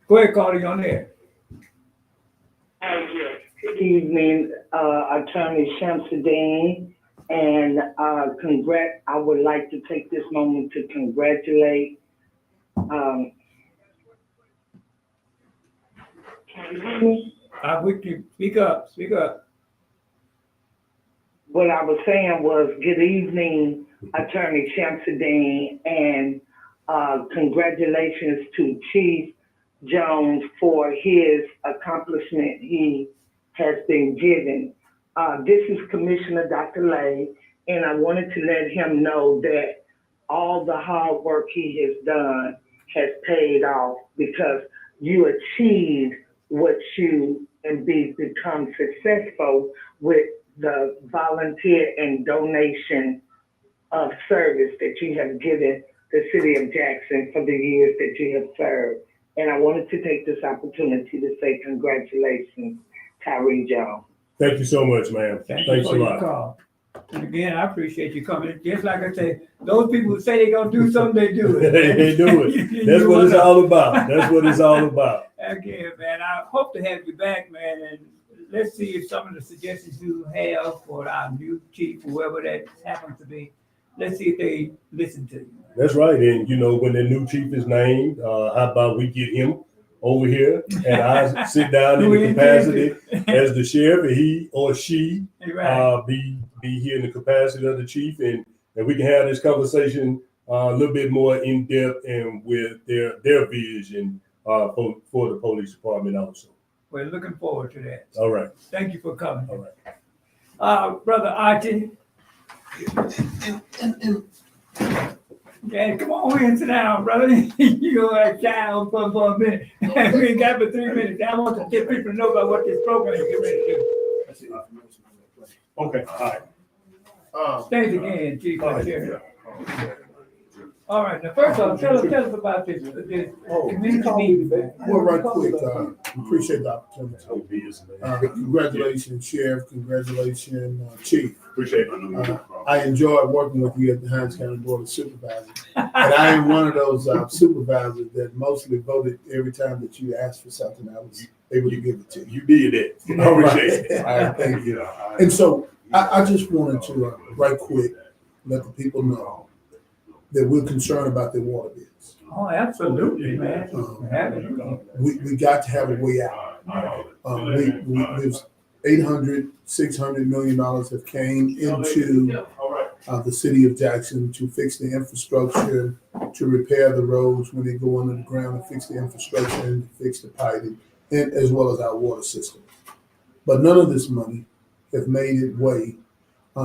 Go ahead, caller, you on there. Yes. Good evening, Attorney Shamsuddin, and I would like to take this moment to congratulate. Can you hear me? We can speak up. What I was saying was, good evening, Attorney Shamsuddin, and congratulations to Chief Jones for his accomplishment he has been given. This is Commissioner Dr. Lay, and I wanted to let him know that all the hard work he has done has paid off, because you achieved what you and become successful with the volunteer and donation of service that you have given the city of Jackson for the years that you have served. And I wanted to take this opportunity to say congratulations, Tyree Jones. Thank you so much, ma'am. Thanks Thanks a for your lot. call. And again, I appreciate you coming. Just like I say, those people who say they're gonna do something, they do it. They do it. That's what it's all about. That's what it's all about. Again, man, I hope to have you back, man, and let's see if some of the suggestions you have for our new chief, whoever that happens to be, let's see if they listen to you. That's right. And when the new chief is named, how about we get him over here, and I sit down in the capacity as the sheriff, and he or she Right. be here in the capacity of the chief, and we can have this conversation a little bit more in depth and with their vision for the police department also. We're looking forward to that. All right. Thank you for coming. All right. Brother Archie. Yeah, come on in, sit down, brother. You go like child for a minute. We ain't got but 3 minutes. I want to get people to know about what this program is getting ready to do. Okay. All right. Thanks again, Chief. All right, now first off, tell us about this community meeting. Well, right quick, appreciate the opportunity. Congratulations, Sheriff, congratulations, Chief. Appreciate it. I enjoyed working with you at the Hinds County Board of Supervisors. And I am one of those supervisors that mostly voted every time that you asked for something, I was able to give it to you. You did it. I appreciate it. All right, thank you. And so I just wanted to, right quick, let the people know that we're concerned about their water bills. Oh, absolutely, man. We got to have a way out. There's $800-600 million have came into the city of Jackson to fix the infrastructure, to repair the roads when they go under the ground, to fix the infrastructure and to fix the piping, and as well as our water system. But none of this money has made its way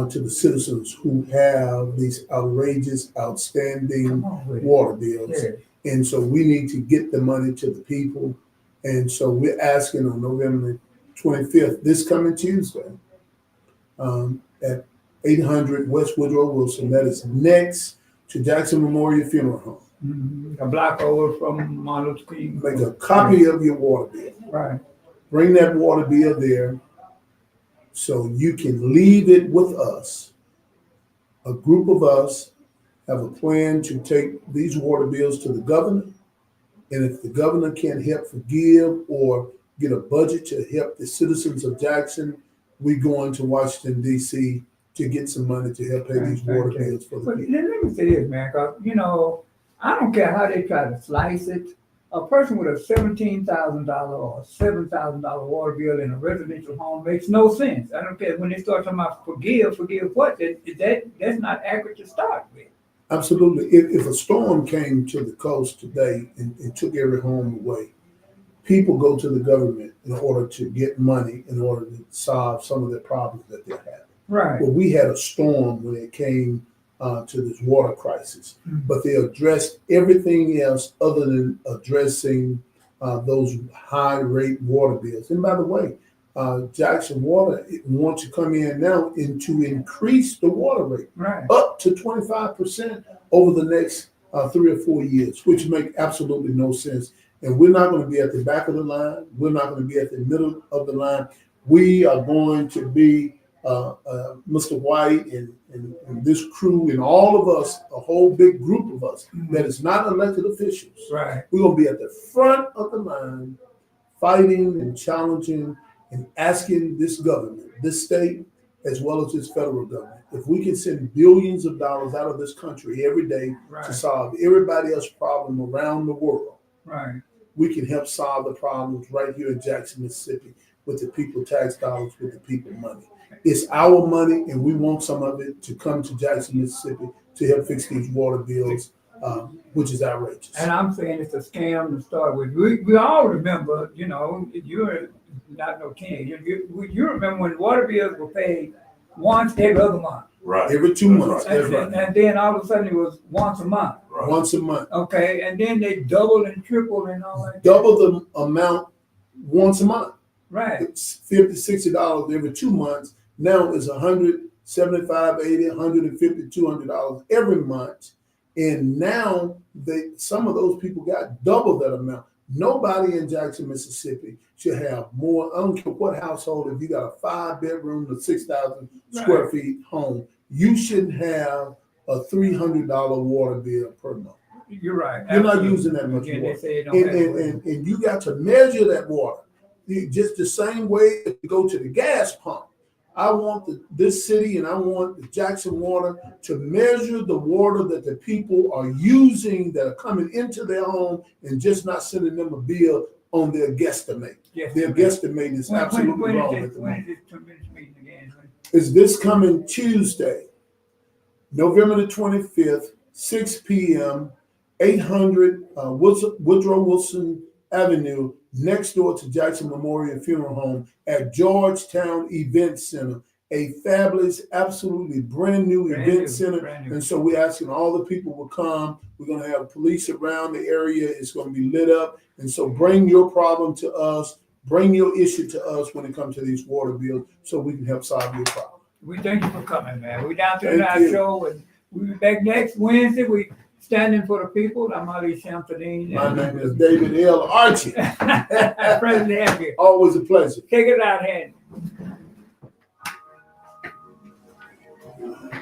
to the citizens who have these outrageous, outstanding water bills. And so we need to get the money to the people. And so we're asking on November 25th, this coming Tuesday, at 800 West Woodrow Wilson, that is next to Jackson Memorial Funeral Home. A block over from Martin Luther King. Make a copy of your water bill. Right. Bring that water bill there so you can leave it with us. A group of us have a plan to take these water bills to the governor. And if the governor can't help forgive or get a budget to help the citizens of Jackson, we go into Washington, D.C. to get some money to help pay these water bills for the But people. let me say this, man, 'cause, I don't care how they try to slice it. A person with a $17,000 or $7,000 water bill in a residential home makes no sense. I don't care when they start talking about forgive what? That's not accurate to start with. Absolutely. If a storm came to the coast today and took every home away, people go to the government in order to get money in order to solve some of the problems that they're having. Right. Well, we had a storm when it came to this water crisis, but they addressed everything else other than addressing those high rate water bills. And by the way, Jackson Water wants to come in now and to increase the water rate Right. up to 25% over the next 3 or 4 years, which make absolutely no sense. And we're not going to be at the back of the line. We're not going to be at the middle of the line. We are going to be Mr. White and this crew and all of us, a whole big group of us that is not elected officials. Right. We're going to be at the front of the line, fighting and challenging and asking this government, this state, as well as this federal government, if we can send billions of dollars out of this country every day Right. to solve everybody else's problem around the world, Right. we can help solve the problems right here in Jackson, Mississippi, with the people tax dollars, with the people money. It's our money, and we want some of it to come to Jackson, Mississippi, to help fix these water bills, which is outrageous. And I'm saying it's a scam to start with. We all remember, you're not no teenager. You remember when water bills were paid once every other month. Right. Every 2 months, And, that's right. and then all of a sudden it was once a month. Once a month. Okay, and then they doubled and tripled and all that. Double the amount once a month. Right. It's $50-$60 every 2 months. Now it's $175, $80, $150, $200 every month. And now some of those people got double that amount. Nobody in Jackson, Mississippi should have more. I don't care what household, if you got a 5-bedroom to 6,000 square feet home, you shouldn't have a $300 water bill per month. You're right. You're not Absolutely. using that much Again, water. they say it don't have to And you got to measure that water. Just the same way if you go to the gas pump. I want this city and I want the Jackson Water to measure the water that the people are using that are coming into their home and just not sending them a bill on their guesstimate. Yes. Their guesstimate is absolutely When wrong is at this, the when moment. is this 2 minutes meeting again? Is this coming Tuesday, November the 25th, 6 p.m., 800 Woodrow Wilson Avenue, next door to Jackson Memorial Funeral Home at Georgetown Event Center, a fabulous, absolutely brand new event center. Brand new. And so we're asking all the people will come. We're going to have police around the area. It's going to be lit up. And so bring your problem to us. Bring your issue to us when it comes to these water bills so we can help solve your problem. We thank you for coming, man. We down to the Thank night you. show, and we'll be back next Wednesday. We standing for the people. I'm Ali Shamsuddin. My name is David L. Archie. President Happy. Always a pleasure. Take it out, Handy.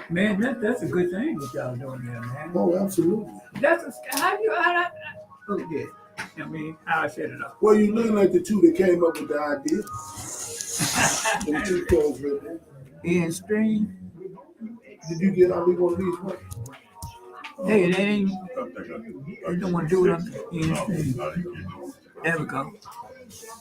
Man, that's a good thing that y'all doing there, man. Oh, absolutely. That's a, how you, oh, yeah. I mean, how I set it up. Well, you're looking at the two that came up with the idea. Them two cars right there. Ian Stream. Did you get Ali one of these ones? Hey, that ain't, you don't want to do it on Ian Stream. There we go.